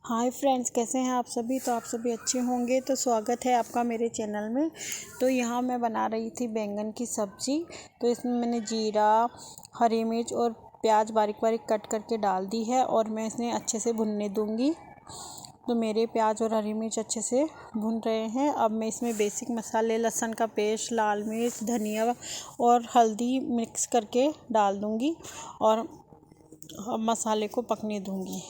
Hi friends, कैसे हैं आप सभी। तो आप सभी अच्छे होंगे। तो स्वागत है आपका मेरे चैनल में। तो यहाँ मैं बना रही थी बैंगन की सब्ज़ी। तो इसमें मैंने जीरा, हरी मिर्च और प्याज बारीक बारीक कट करके डाल दी है और मैं इसे अच्छे से भुनने दूँगी। तो मेरे प्याज और हरी मिर्च अच्छे से भुन रहे हैं। अब मैं इसमें बेसिक मसाले, लहसुन का पेस्ट, लाल मिर्च, धनिया और हल्दी मिक्स करके डाल दूँगी और मसाले को पकने दूँगी।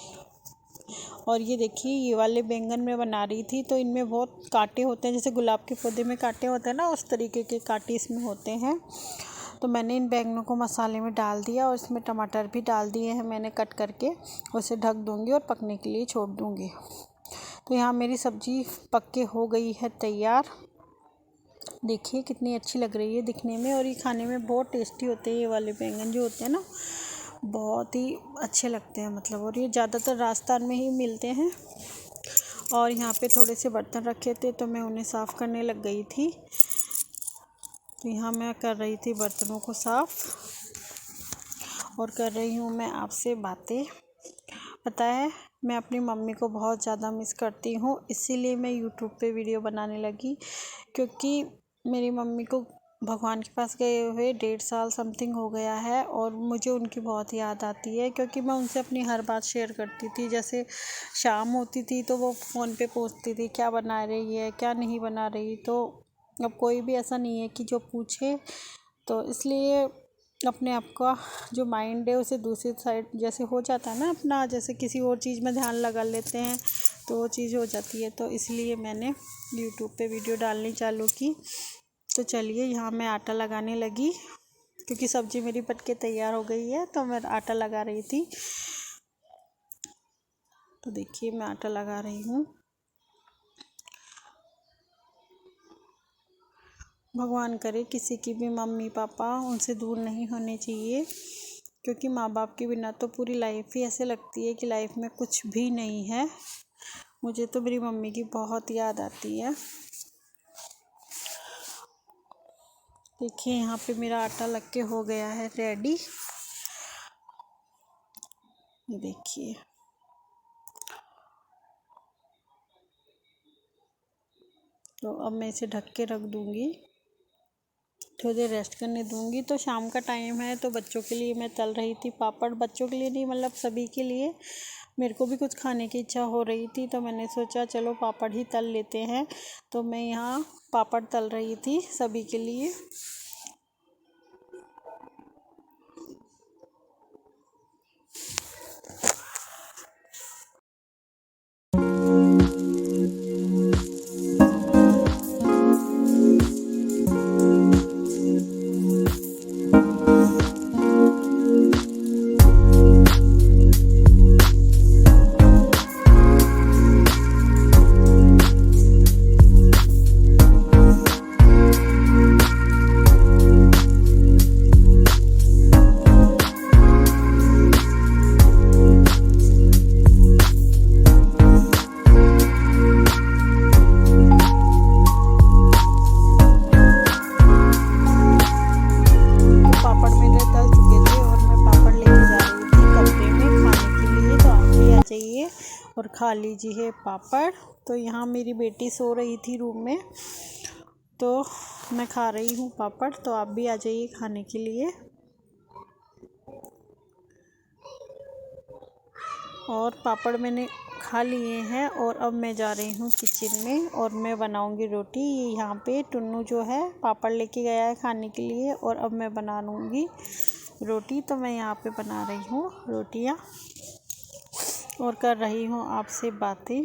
और ये देखिए, ये वाले बैंगन मैं बना रही थी तो इनमें बहुत कांटे होते हैं, जैसे गुलाब के पौधे में कांटे होते हैं ना, उस तरीके के कांटे इसमें होते हैं। तो मैंने इन बैंगनों को मसाले में डाल दिया और इसमें टमाटर भी डाल दिए हैं मैंने कट करके। उसे ढक दूँगी और पकने के लिए छोड़ दूँगी। तो यहाँ मेरी सब्ज़ी पक के हो गई है तैयार। देखिए कितनी अच्छी लग रही है दिखने में, और ये खाने में बहुत टेस्टी होते हैं। ये वाले बैंगन जो होते हैं ना, बहुत ही अच्छे लगते हैं मतलब। और ये ज़्यादातर राजस्थान में ही मिलते हैं। और यहाँ पे थोड़े से बर्तन रखे थे तो मैं उन्हें साफ़ करने लग गई थी। तो यहाँ मैं कर रही थी बर्तनों को साफ़ और कर रही हूँ मैं आपसे बातें। पता है, मैं अपनी मम्मी को बहुत ज़्यादा मिस करती हूँ, इसीलिए मैं यूट्यूब पे वीडियो बनाने लगी। क्योंकि मेरी मम्मी को भगवान के पास गए हुए 1.5 साल समथिंग हो गया है और मुझे उनकी बहुत याद आती है। क्योंकि मैं उनसे अपनी हर बात शेयर करती थी। जैसे शाम होती थी तो वो फ़ोन पे पूछती थी क्या बना रही है, क्या नहीं बना रही। तो अब कोई भी ऐसा नहीं है कि जो पूछे। तो इसलिए अपने आप का जो माइंड है उसे दूसरी साइड जैसे हो जाता है ना अपना, जैसे किसी और चीज़ में ध्यान लगा लेते हैं तो वो चीज़ हो जाती है। तो इसलिए मैंने यूट्यूब पे वीडियो डालनी चालू की। तो चलिए, यहाँ मैं आटा लगाने लगी क्योंकि सब्ज़ी मेरी पक के तैयार हो गई है। तो मैं आटा लगा रही थी। तो देखिए, मैं आटा लगा रही हूँ। भगवान करे किसी की भी मम्मी पापा उनसे दूर नहीं होने चाहिए। क्योंकि माँ बाप के बिना तो पूरी लाइफ ही ऐसे लगती है कि लाइफ में कुछ भी नहीं है। मुझे तो मेरी मम्मी की बहुत याद आती है। देखिए, यहाँ पे मेरा आटा लग के हो गया है रेडी। ये देखिए, तो अब मैं इसे ढक के रख दूँगी, थोड़ी देर रेस्ट करने दूँगी। तो शाम का टाइम है तो बच्चों के लिए मैं तल रही थी पापड़। बच्चों के लिए नहीं, मतलब सभी के लिए। मेरे को भी कुछ खाने की इच्छा हो रही थी तो मैंने सोचा चलो पापड़ ही तल लेते हैं। तो मैं यहाँ पापड़ तल रही थी सभी के लिए। और खा लीजिए पापड़। तो यहाँ मेरी बेटी सो रही थी रूम में, तो मैं खा रही हूँ पापड़। तो आप भी आ जाइए खाने के लिए। और पापड़ मैंने खा लिए हैं और अब मैं जा रही हूँ किचन में और मैं बनाऊँगी रोटी। यहाँ पे टुन्नू जो है पापड़ लेके गया है खाने के लिए और अब मैं बना लूँगी रोटी। तो मैं यहाँ पे बना रही हूँ रोटियाँ और कर रही हूँ आपसे बातें।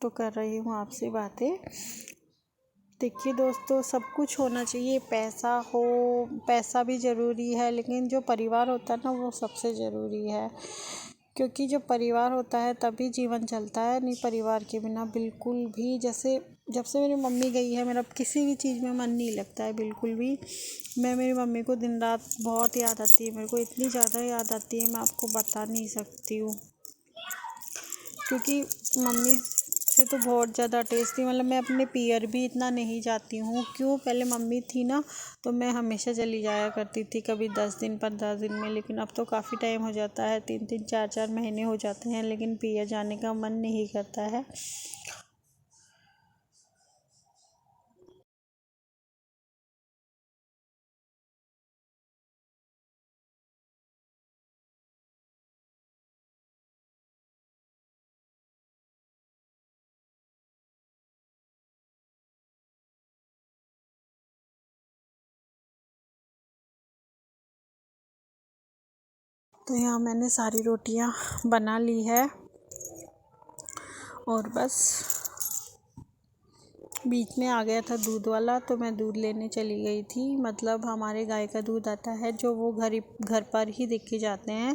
तो कर रही हूँ आपसे बातें। देखिए दोस्तों, सब कुछ होना चाहिए। पैसा भी ज़रूरी है, लेकिन जो परिवार होता है ना वो सबसे ज़रूरी है। क्योंकि जो परिवार होता है तभी जीवन चलता है, नहीं परिवार के बिना बिल्कुल भी। जैसे जब से मेरी मम्मी गई है मेरा किसी भी चीज़ में मन नहीं लगता है बिल्कुल भी। मैं मेरी मम्मी को दिन रात बहुत याद आती है, मेरे को इतनी ज़्यादा याद आती है मैं आपको बता नहीं सकती हूँ। क्योंकि मम्मी से तो बहुत ज़्यादा टेस्टी, मतलब मैं अपने पियर भी इतना नहीं जाती हूँ। क्यों, पहले मम्मी थी ना तो मैं हमेशा चली जाया करती थी, कभी 10 दिन 15 दिन में, लेकिन अब तो काफ़ी टाइम हो जाता है, 3-3 4-4 महीने हो जाते हैं, लेकिन पियर जाने का मन नहीं करता है। तो यहाँ मैंने सारी रोटियाँ बना ली है और बस बीच में आ गया था दूध वाला, तो मैं दूध लेने चली गई थी। मतलब हमारे गाय का दूध आता है जो वो घर पर ही दे के जाते हैं।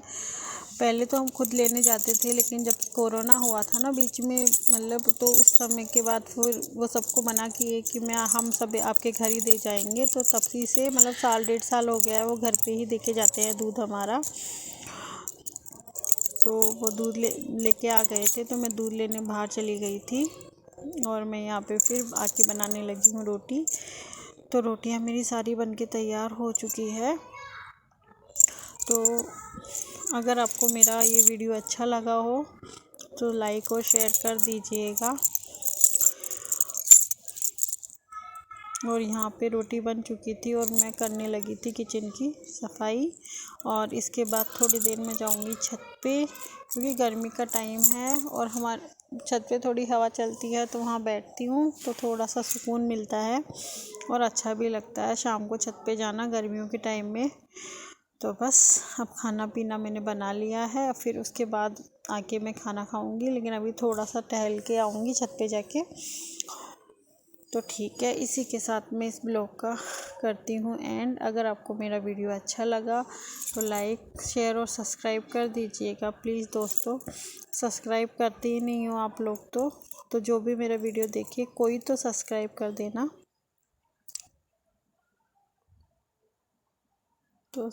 पहले तो हम खुद लेने जाते थे, लेकिन जब कोरोना हुआ था ना बीच में, मतलब तो उस समय के बाद फिर वो सबको मना किए कि हम सब आपके घर ही दे जाएंगे। तो तब से मतलब 1-1.5 साल हो गया है वो घर पे ही दे के जाते हैं दूध हमारा। तो वो दूध लेके आ गए थे, तो मैं दूध लेने बाहर चली गई थी और मैं यहाँ पे फिर आके बनाने लगी हूँ रोटी। तो रोटियाँ मेरी सारी बनके तैयार हो चुकी है। तो अगर आपको मेरा ये वीडियो अच्छा लगा हो तो लाइक और शेयर कर दीजिएगा। और यहाँ पे रोटी बन चुकी थी और मैं करने लगी थी किचन की सफाई। और इसके बाद थोड़ी देर में जाऊँगी छत पे, क्योंकि गर्मी का टाइम है और हमारे छत पे थोड़ी हवा चलती है, तो वहाँ बैठती हूँ तो थोड़ा सा सुकून मिलता है और अच्छा भी लगता है शाम को छत पे जाना गर्मियों के टाइम में। तो बस अब खाना पीना मैंने बना लिया है, फिर उसके बाद आके मैं खाना खाऊंगी, लेकिन अभी थोड़ा सा टहल के आऊँगी छत पे जाके। तो ठीक है, इसी के साथ मैं इस ब्लॉग का करती हूँ एंड। अगर आपको मेरा वीडियो अच्छा लगा तो लाइक शेयर और सब्सक्राइब कर दीजिएगा प्लीज़ दोस्तों। सब्सक्राइब करते ही नहीं हो आप लोग तो जो भी मेरा वीडियो देखिए कोई तो सब्सक्राइब कर देना। तो